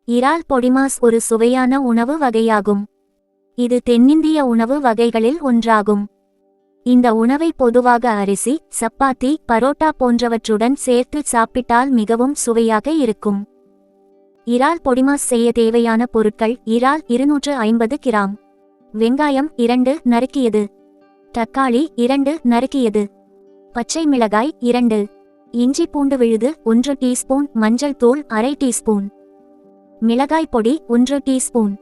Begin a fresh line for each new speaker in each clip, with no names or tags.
இறால் பொடிமாஸ் ஒரு சுவையான உணவு வகையாகும். இது தென்னிந்திய உணவு வகைகளில் ஒன்றாகும். இந்த உணவை பொதுவாக அரிசி, சப்பாத்தி, பரோட்டா போன்றவற்றுடன் சேர்த்து சாப்பிட்டால் மிகவும் சுவையாக இருக்கும். இறால் பொடிமாஸ் செய்ய தேவையான பொருட்கள்: இறால் 250 கிராம், வெங்காயம் 2 நறுக்கியது, தக்காளி 2 நறுக்கியது, பச்சை மிளகாய் 2, இஞ்சி பூண்டு விழுது 1 டீஸ்பூன், மஞ்சள் தூள் அரை டீஸ்பூன், மிளகாய் பொடி 1 டீஸ்பூன்,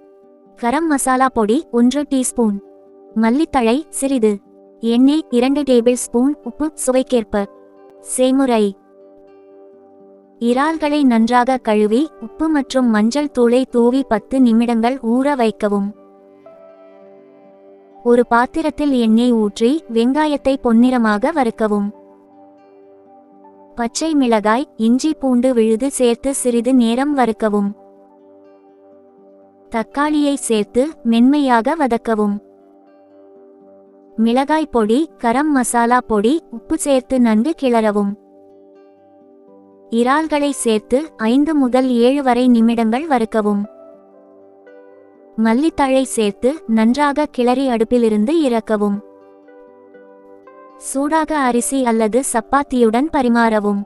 கரம் மசாலா பொடி 1 டீஸ்பூன், மல்லித்தழை சிறிது, எண்ணெய் 2 டேபிள் ஸ்பூன், உப்பு சுவைக்கேற்ப. செய்முறை: இறால்களை நன்றாக கழுவி உப்பு மற்றும் மஞ்சள் தூளை தூவி 10 நிமிடங்கள் ஊற வைக்கவும். ஒரு பாத்திரத்தில் எண்ணெய் ஊற்றி வெங்காயத்தை பொன்னிறமாக வறுக்கவும். பச்சை மிளகாய், இஞ்சி பூண்டு விழுது சேர்த்து சிறிது நேரம் வறுக்கவும். தக்காளியை சேர்த்து மென்மையாக வதக்கவும். மிளகாய் பொடி, கரம் மசாலா பொடி, உப்பு சேர்த்து நன்கு கிளறவும். இறால்களை சேர்த்து 5 முதல் 7 வரை நிமிடங்கள் வறுக்கவும். மல்லித்தழை சேர்த்து நன்றாக கிளறி அடுப்பிலிருந்து இறக்கவும். சூடாக அரிசி அல்லது சப்பாத்தியுடன் பரிமாறவும்.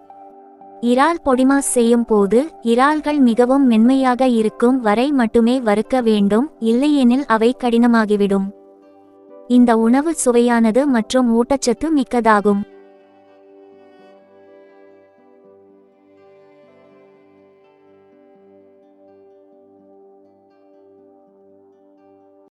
இறால் பொடிமாஸ் செய்யும் போது இறால்கள் மிகவும் மென்மையாக இருக்கும் வரை மட்டுமே வறுக்க வேண்டும், இல்லையெனில் அவை கடினமாகிவிடும். இந்த உணவு சுவையானது மற்றும் ஊட்டச்சத்து மிக்கதாகும்.